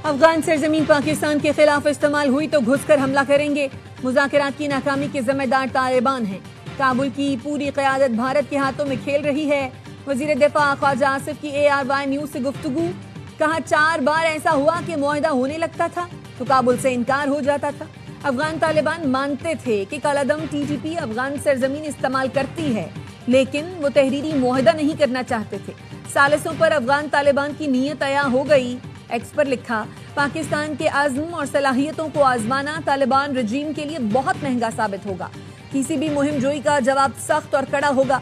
افغان سرزمین پاکستان کے خلاف استعمال ہوئی تو گھس کر حملہ کریں گے، مذاکرات کی ناکامی کے ذمہ دار طالبان ہیں، کابل کی پوری قیادت بھارت کے ہاتھوں میں کھیل رہی ہے۔ وزیر دفاع خواجہ آصف کی ARY نیوز سے گفتگو، کہا 4 بار ایسا ہوا کہ معاہدہ ہونے لگتا تھا تو کابل سے انکار ہو جاتا تھا۔ افغان طالبان مانتے تھے کہ کالعدم TTP افغان سرزمین استعمال کرتی ہے، لیکن وہ تحریری معاہدہ نہیں کرنا چاہتے تھے۔ ثالثوں پر افغان طالبان کی نیت عیاں ہو گئی۔ ایکس پر لکھا، پاکستان کے عزم اور صلاحیتوں کو آزمانا طالبان رجیم کے لیے بہت مہنگا ثابت ہوگا۔ کسی بھی مہم جوئی کا جواب سخت اور کڑا ہوگا۔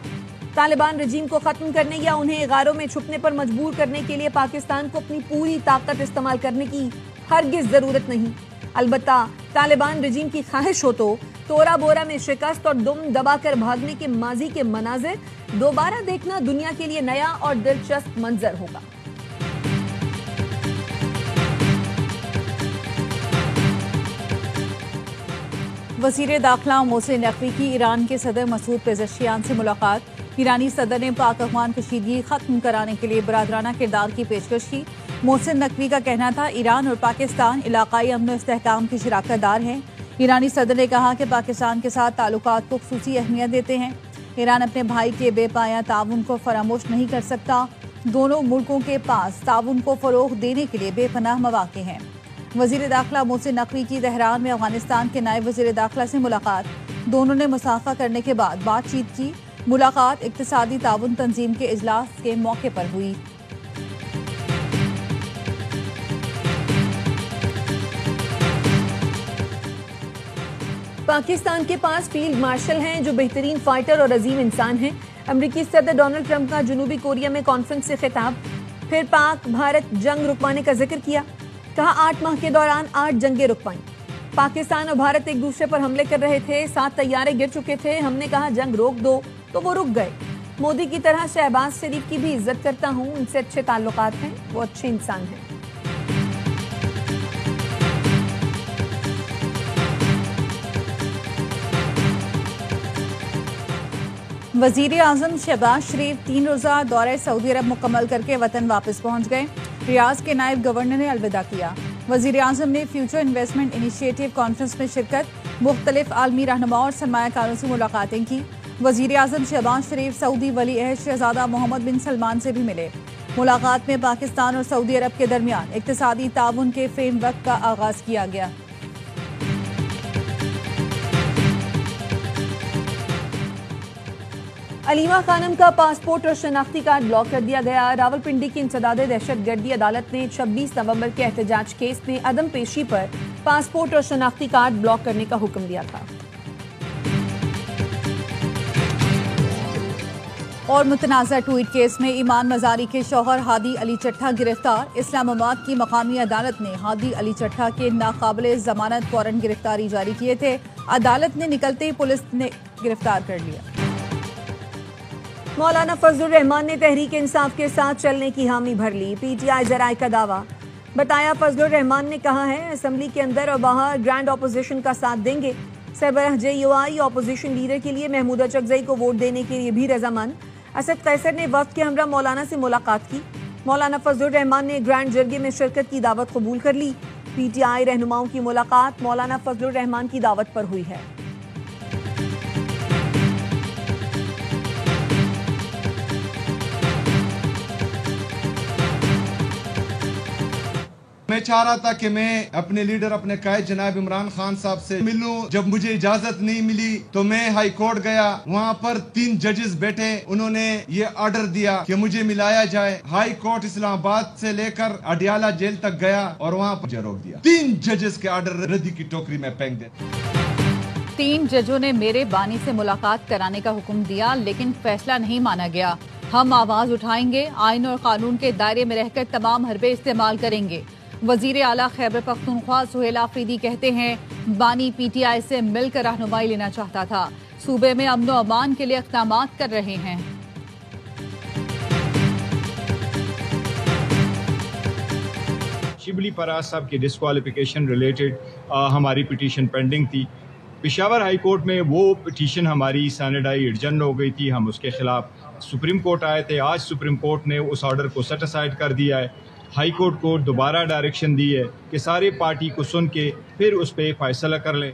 طالبان رجیم کو ختم کرنے یا انہیں غاروں میں چھپنے پر مجبور کرنے کے لیے پاکستان کو اپنی پوری طاقت استعمال کرنے کی ہرگز ضرورت نہیں۔ البتہ طالبان رجیم کی خواہش ہو تو تورا بورا میں شکست اور دم دبا کر بھاگنے کے ماضی کے مناظر دوبارہ دیکھنا دنیا کے لیے نیا اور دلچسپ منظر ہوگا۔ وزیر داخلہ محسن نقوی کی ایران کے صدر مسعود پزشکیان سے ملاقات۔ ایرانی صدر نے پاک افغان کشیدگی ختم کرانے کے لیے برادرانہ کردار کی پیشکش کی۔ محسن نقوی کا کہنا تھا ایران اور پاکستان علاقائی امن و استحکام کی شراکت دار ہیں۔ ایرانی صدر نے کہا کہ پاکستان کے ساتھ تعلقات کو خصوصی اہمیت دیتے ہیں۔ ایران اپنے بھائی کے بے پایہ تعاون کو فراموش نہیں کر سکتا۔ دونوں ملکوں کے پاس تعاون کو فروغ دینے کے لیے بے پناہ مواقع ہیں۔ وزیر داخلہ محسن نقوی کی تہران میں افغانستان کے نائب وزیر داخلہ سے ملاقات۔ دونوں نے مصافحہ کرنے کے بعد بات چیت کی۔ ملاقات اقتصادی تعاون تنظیم کے اجلاس کے موقع پر ہوئی۔ پاکستان کے پاس فیلڈ مارشل ہیں جو بہترین فائٹر اور عظیم انسان ہیں۔ امریکی صدر ڈونلڈ ٹرمپ کا جنوبی کوریا میں کانفرنس سے خطاب، پھر پاک بھارت جنگ رکوانے کا ذکر کیا، کہا 8 ماہ کے دوران 8 جنگیں رکوائیں۔ پاکستان اور بھارت ایک دوسرے پر حملے کر رہے تھے، 7 طیارے گر چکے تھے، ہم نے کہا جنگ روک دو تو وہ رک گئے۔ مودی کی طرح شہباز شریف کی بھی عزت کرتا ہوں، ان سے اچھے تعلقات ہیں، وہ اچھے انسان ہیں۔ وزیر اعظم شہباز شریف 3 روزہ دورہ سعودی عرب مکمل کر کے وطن واپس پہنچ گئے۔ ریاض کے نائب گورنر نے الوداع کیا۔ وزیر اعظم نے فیوچر انویسٹمنٹ انیشیٹو کانفرنس میں شرکت، مختلف عالمی رہنماؤں اور سرمایہ کاروں سے ملاقاتیں کی۔ وزیر اعظم شہباز شریف سعودی ولی عہد شہزادہ محمد بن سلمان سے بھی ملے۔ ملاقات میں پاکستان اور سعودی عرب کے درمیان اقتصادی تعاون کے فریم ورک کا آغاز کیا گیا۔ علیمہ خانم کا پاسپورٹ اور شناختی کارڈ بلاک کر دیا گیا۔ راولپنڈی کی انسداد دہشت گردی عدالت نے 26 نومبر کے احتجاج کیس میں عدم پیشی پر پاسپورٹ اور شناختی کارڈ بلاک کرنے کا حکم دیا تھا۔ اور متنازع ٹویٹ کیس میں ایمان مزاری کے شوہر ہادی علی چٹھا گرفتار۔ اسلام آباد کی مقامی عدالت نے ہادی علی چٹھا کے ناقابل ضمانت وارنٹ گرفتاری جاری کیے تھے۔ عدالت نے نکلتے ہی پولیس نے گرفتار کر لیا۔ مولانا فضل الرحمان نے تحریک انصاف کے ساتھ چلنے کی حامی بھر لی۔ PTI ذرائع کا دعویٰ، بتایا فضل الرحمان نے کہا ہے اسمبلی کے اندر اور باہر گرینڈ اپوزیشن کا ساتھ دیں گے۔ سربراہ JUI اپوزیشن لیڈر کے لیے محمود اچکزئی کو ووٹ دینے کے لیے بھی رضامند۔ اسد قیصر نے وفد کے ہمراہ مولانا سے ملاقات کی۔ مولانا فضل الرحمان نے گرینڈ جرگے میں شرکت کی دعوت قبول کر لی۔ PTI رہنماؤں کی ملاقات مولانا فضل الرحمان کی دعوت پر ہوئی ہے۔ میں چاہ رہا تھا کہ میں اپنے لیڈر اپنے قائد جناب عمران خان صاحب سے ملوں۔ جب مجھے اجازت نہیں ملی تو میں ہائی کورٹ گیا، وہاں پر 3 ججز بیٹھے، انہوں نے یہ آرڈر دیا کہ مجھے ملایا جائے۔ ہائی کورٹ اسلام آباد سے لے کر اڈیالہ جیل تک گیا اور وہاں پر روک دیا۔ 3 ججز کے آرڈر ردی کی ٹوکری میں پھینک دے۔ 3 ججوں نے میرے بانی سے ملاقات کرانے کا حکم دیا لیکن فیصلہ نہیں مانا گیا۔ ہم آواز اٹھائیں گے، آئین اور قانون کے دائرے میں رہ کر تمام حربے استعمال کریں گے۔ وزیر اعلیٰ خیبر پختونخوا سہیل آفریدی کہتے ہیں بانی PTI سے مل کر رہنمائی لینا چاہتا تھا، صوبے میں امن و امان کے لیے اقدامات کر رہے ہیں۔ شبلی پراز صاحب کی ڈسکوالیفیکیشن ریلیٹڈ ہماری پٹیشن پینڈنگ تھی۔ پشاور ہائی کورٹ میں وہ پٹیشن ہماری سینیڈائی ایڈجن ہو گئی تھی، ہم اس کے خلاف سپریم کورٹ آئے تھے۔ آج سپریم کورٹ نے اس آرڈر کو سیٹ اسائڈ کر دیا ہے۔ ہائی کورٹ کو دوبارہ ڈائریکشن دی ہے کہ ساری پارٹی کو سن کے پھر اس پہ فیصلہ کر لیں۔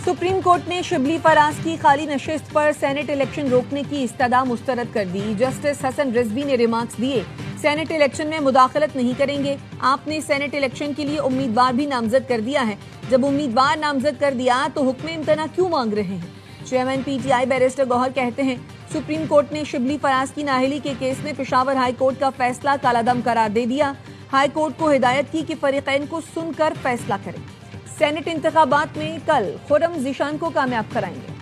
سپریم کورٹ نے شبلی فراز کی خالی نشست پر سینٹ الیکشن روکنے کی استدعا مسترد کر دی۔ جسٹس حسن رضوی نے ریمارکس دیے، سینٹ الیکشن میں مداخلت نہیں کریں گے۔ آپ نے سینٹ الیکشن کے لیے امیدوار بھی نامزد کر دیا ہے، جب امیدوار نامزد کر دیا تو حکم امتناع کیوں مانگ رہے ہیں؟ Chairman PTI barrister Gohar کہتے ہیں سپریم کورٹ نے شبلی فراز کی نااہلی کے کیس میں پشاور ہائی کورٹ کا فیصلہ کالعدم قرار دے دیا۔ ہائی کورٹ کو ہدایت کی کہ فریقین کو سن کر فیصلہ کریں۔ سینٹ انتخابات میں کل خرم ذیشان کو کامیاب کرائیں گے۔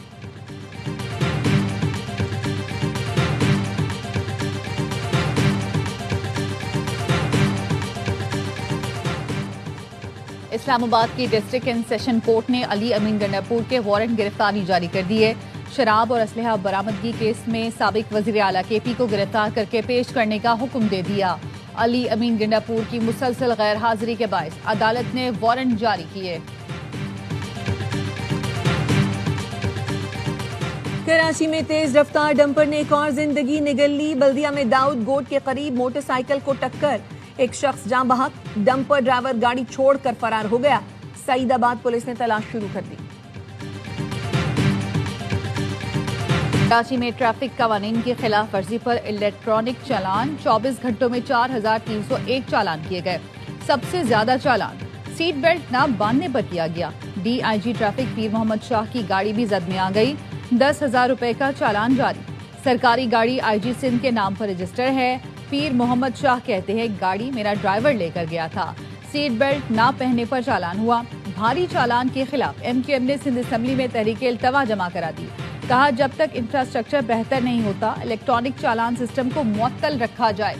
اسلام آباد کی ڈسٹرکٹ اینڈ سیشن کورٹ نے علی امین گنڈاپور کے وارنٹ گرفتاری جاری کر دی ہے۔ شراب اور اسلحہ برآمدگی کیس میں سابق وزیر اعلیٰ کے پی کو گرفتار کر کے پیش کرنے کا حکم دے دیا۔ علی امین گنڈاپور کی مسلسل غیر حاضری کے باعث عدالت نے وارنٹ جاری کیے۔ کراچی میں تیز رفتار ڈمپر نے ایک اور زندگی نگل لی۔ بلدیہ میں داؤد گوٹ کے قریب موٹر سائیکل کو ٹکر، ایک شخص جاں بحق، ڈمپر ڈرائیور گاڑی چھوڑ کر فرار ہو گیا۔ سعید آباد پولیس نے تلاش شروع کر دی۔ کراچی میں ٹریفک قوانین کی خلاف ورزی پر الیکٹرانک چالان 24 گھنٹوں میں 4301 چالان کیے گئے۔ سب سے زیادہ چالان سیٹ بیلٹ نہ باندھنے پر کیا گیا۔ ڈی آئی جی ٹریفک پیر محمد شاہ کی گاڑی بھی زد میں آ گئی، 10,000 روپے کا چالان جاری۔ سرکاری گاڑی آئی جی سندھ کے نام پر رجسٹر ہے۔ پیر محمد شاہ کہتے ہیں گاڑی میرا ڈرائیور لے کر گیا تھا، سیٹ بیلٹ نہ پہننے پر چالان ہوا۔ بھاری چالان کے خلاف ایم کیو ایم نے سندھ اسمبلی میں تحریک التوا جمع کرا دی۔ کہا جب تک انفراسٹرکچر بہتر نہیں ہوتا الیکٹرانک چالان سسٹم کو معطل رکھا جائے۔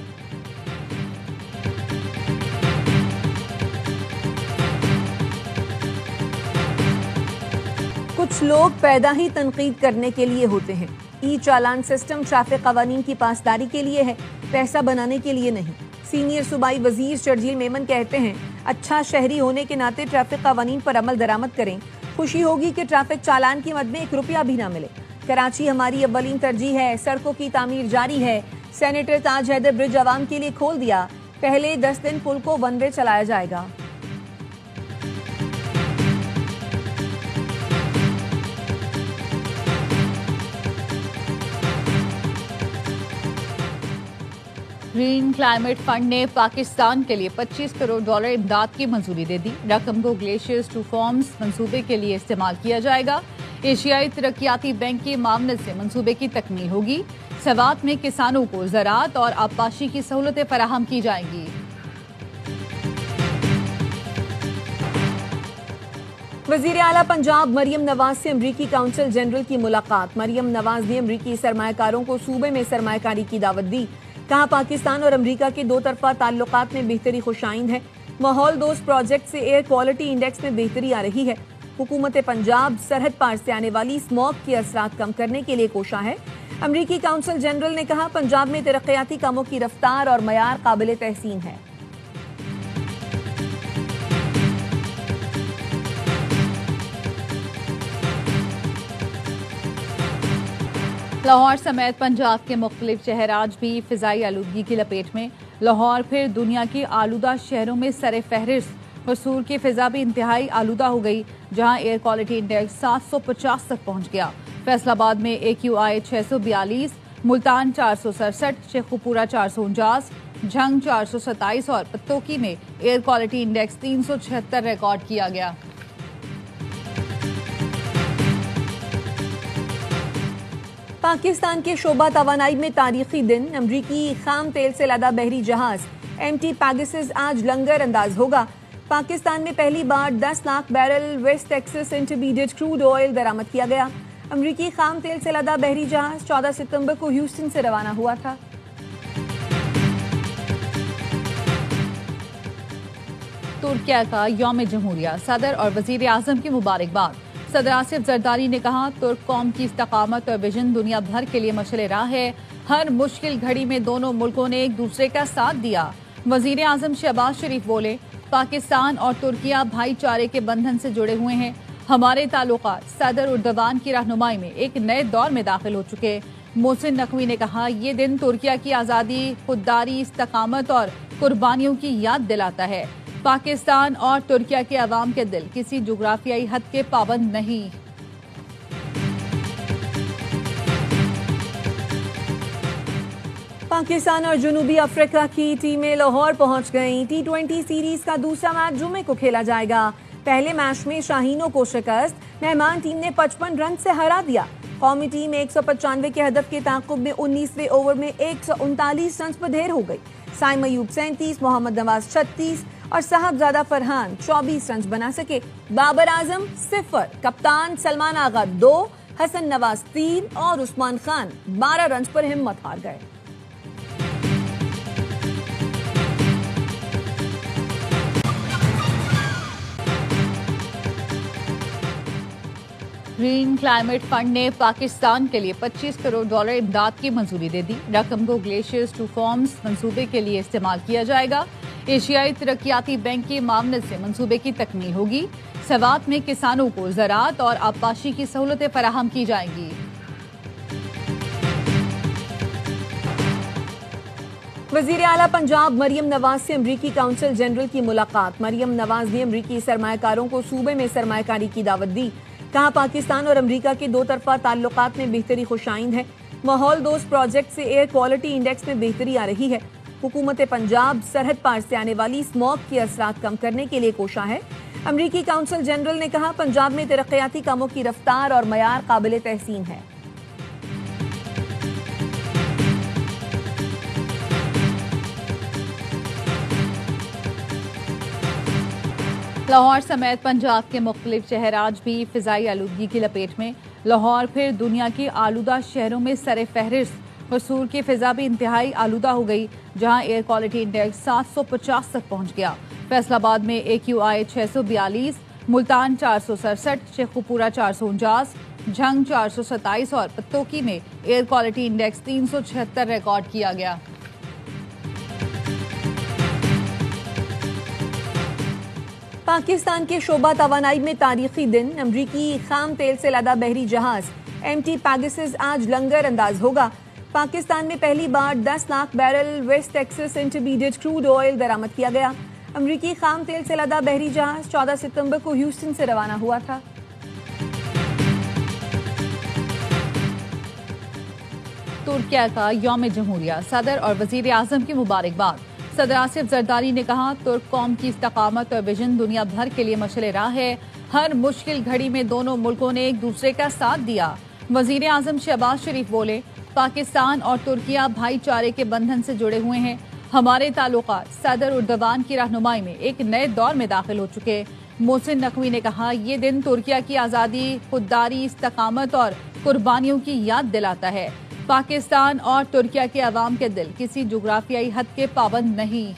کچھ لوگ پیدا ہی تنقید کرنے کے لیے ہوتے ہیں۔ ای چالان سسٹم ٹریفک قوانین کی پاسداری کے لیے ہے، پیسہ بنانے کے لیے نہیں۔ سینئر صوبائی وزیر شرجیل میمن کہتے ہیں اچھا شہری ہونے کے ناطے ٹریفک قوانین پر عمل درآمد کریں، خوشی ہوگی کہ ٹریفک چالان کی مد میں 1 روپیہ بھی نہ ملے۔ کراچی ہماری اولین ترجیح ہے، سڑکوں کی تعمیر جاری ہے۔ سینیٹر تاج حیدر برج عوام کے لیے کھول دیا، پہلے 10 دن پل کو 1 وے چلایا جائے گا۔ گرین کلائمیٹ فنڈ نے پاکستان کے لیے $25 کروڑ امداد کی منظوری دے دی۔ رقم کو گلیشیئرز ٹو فارمز منصوبے کے لیے استعمال کیا جائے گا۔ ایشیائی ترقیاتی بینک کی معاونت سے منصوبے کی تکمیل ہوگی۔ سوات میں کسانوں کو زراعت اور آبپاشی کی سہولتیں فراہم کی جائیں گی۔ وزیر اعلیٰ پنجاب مریم نواز سے امریکی کونسل جنرل کی ملاقات۔ مریم نواز نے امریکی سرمایہ کاروں کو صوبے میں سرمایہ کاری کی دعوت دی۔ کہا پاکستان اور امریکہ کے 2 طرفہ تعلقات میں بہتری خوشائند ہے۔ ماحول دوست پروجیکٹ سے ایئر کوالٹی انڈیکس میں بہتری آ رہی ہے۔ حکومت پنجاب سرحد پار سے آنے والی اسموگ کے اثرات کم کرنے کے لیے کوشاں ہے۔ امریکی کونسل جنرل نے کہا پنجاب میں ترقیاتی کاموں کی رفتار اور معیار قابل تحسین ہے۔ لاہور سمیت پنجاب کے مختلف شہر آج بھی فضائی آلودگی کی لپیٹ میں۔ لاہور پھر دنیا کے آلودہ شہروں میں سر فہرست۔ قصور کی فضا بھی انتہائی آلودہ ہو گئی، جہاں ایئر کوالٹی انڈیکس 750 تک پہنچ گیا۔ فیصل آباد میں AQI 642، ملتان 467، شیخوپورہ 449، جھنگ 427 اور پتوکی میں ایئر کوالٹی انڈیکس 376 ریکارڈ کیا گیا۔ پاکستان کے شعبہ توانائی میں تاریخی دن، امریکی خام تیل سے لادا بحری جہاز MT پیگسس آج لنگر انداز ہوگا۔ پاکستان میں پہلی بار 10 lakh barrel West Texas Intermediate crude oil درآمد کیا گیا۔ امریکی خام تیل سے لادا بحری جہاز 14 ستمبر کو ہیوسٹن سے روانہ ہوا تھا۔ ترکیہ کا یوم جمہوریہ، صدر اور وزیر اعظم کی مبارکباد۔ صدر آصف زرداری نے کہا ترک قوم کی استقامت اور ویژن دنیا بھر کے لیے مشعل راہ ہے۔ ہر مشکل گھڑی میں دونوں ملکوں نے ایک دوسرے کا ساتھ دیا۔ وزیر اعظم شہباز شریف بولے پاکستان اور ترکیہ بھائی چارے کے بندھن سے جڑے ہوئے ہیں۔ ہمارے تعلقات صدر اردوان کی رہنمائی میں ایک نئے دور میں داخل ہو چکے۔ محسن نقوی نے کہا یہ دن ترکیہ کی آزادی، خودداری، استقامت اور قربانیوں کی یاد دلاتا ہے۔ پاکستان اور ترکیہ کے عوام کے دل کسی جغرافیائی حد کے پابند نہیں۔ پاکستان اور جنوبی افریقہ کی ٹیمیں لاہور پہنچ گئیں۔ T20 سیریز کا دوسرا میچ جمعے کو کھیلا جائے گا۔ پہلے میچ میں شاہینوں کو شکست، مہمان ٹیم نے 55 رن سے ہرا دیا۔ قومی ٹیم 195 کے ہدف کے تعاقب میں 19ویں اوور میں 139 رنز پر ڈھیر ہو گئی۔ سائم ایوب 37، محمد نواز 36 اور صاحبزادہ فرحان 24 رنز بنا سکے۔ بابر اعظم 0، کپتان سلمان آغا 2، حسن نواز 3 اور عثمان خان 12 رنز پر ہمت ہار گئے۔ گرین کلائمیٹ فنڈ نے پاکستان کے لیے $25 کروڑ امداد کی منظوری دے دی۔ رقم کو گلیشیئرز ٹو فارمز منصوبے کے لیے استعمال کیا جائے گا۔ ایشیائی ترقیاتی بینک کی معاونت سے منصوبے کی تکمیل ہوگی۔ سوات میں کسانوں کو زراعت اور آبپاشی کی سہولتیں فراہم کی جائیں گی۔ وزیر اعلیٰ پنجاب مریم نواز سے امریکی کونسل جنرل کی ملاقات۔ مریم نواز نے امریکی سرمایہ کاروں کو صوبے میں سرمایہ کاری کی دعوت دی۔ کہا پاکستان اور امریکہ کے دو طرفہ تعلقات میں بہتری خوشائند ہے۔ ماحول دوست پروجیکٹ سے ایئر کوالٹی انڈیکس میں بہتری آ رہی ہے۔ حکومت پنجاب سرحد پار سے آنے والی اسموگ کے اثرات کم کرنے کے لیے کوشاں ہے۔ امریکی کونسل جنرل نے کہا پنجاب میں ترقیاتی کاموں کی رفتار اور معیار قابل تحسین ہے۔ لاہور سمیت پنجاب کے مختلف شہر آج بھی فضائی آلودگی کی لپیٹ میں۔ لاہور پھر دنیا کے آلودہ شہروں میں سر فہرست۔ قصور کی فضا بھی انتہائی آلودہ ہو گئی، جہاں ایئر کوالٹی انڈیکس 750 تک پہنچ گیا۔ فیصل آباد میں AQI 642، ملتان 467، شیخوپورہ 449، جھنگ 427 اور پتوکی میں ایئر کوالٹی انڈیکس 376 ریکارڈ کیا گیا۔ پاکستان کے شعبہ توانائی میں تاریخی دن۔ امریکی خام تیل سے لدا بحری جہاز MT پیگسس آج لنگر انداز ہوگا۔ پاکستان میں پہلی بار 10 lakh barrel West Texas Intermediate crude oil درآمد کیا گیا۔ امریکی خام تیل سے لدا بحری جہاز 14 ستمبر کو ہیوسٹن سے روانہ ہوا تھا۔ ترکیہ کا یوم جمہوریہ، صدر اور وزیر اعظم کی مبارکباد۔ صدر آصف زرداری نے کہا ترک قوم کی استقامت اور ویژن دنیا بھر کے لیے مشعل راہ ہے۔ ہر مشکل گھڑی میں دونوں ملکوں نے ایک دوسرے کا ساتھ دیا۔ وزیر اعظم شہباز شریف بولے پاکستان اور ترکیہ بھائی چارے کے بندھن سے جڑے ہوئے ہیں۔ ہمارے تعلقات صدر اردوان کی رہنمائی میں ایک نئے دور میں داخل ہو چکے۔ محسن نقوی نے کہا یہ دن ترکیہ کی آزادی، خودداری، استقامت اور قربانیوں کی یاد دلاتا ہے۔ پاکستان اور ترکیہ کے عوام کے دل کسی جغرافیائی حد کے پابند نہیں۔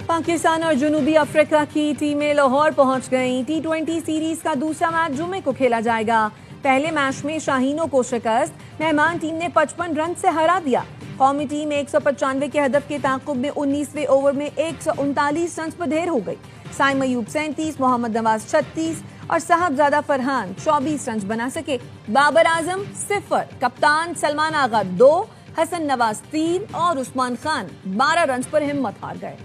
پاکستان اور جنوبی افریقہ کی ٹیمیں لاہور پہنچ گئیں۔ T20 سیریز کا دوسرا میچ جمعے کو کھیلا جائے گا۔ پہلے میچ میں شاہینوں کو شکست، مہمان ٹیم نے 55 رن سے ہرا دیا۔ قومی ٹیم 195 کے ہدف کے تعاقب میں 19ویں اوور میں 139 رنز پر ڈھیر ہو گئی۔ سائم ایوب 37، محمد نواز 36 اور صاحبزادہ فرحان 24 رنز بنا سکے۔ بابر اعظم 0، کپتان سلمان آغا 2، حسن نواز 3 اور عثمان خان 12 رنز پر ہمت ہار گئے۔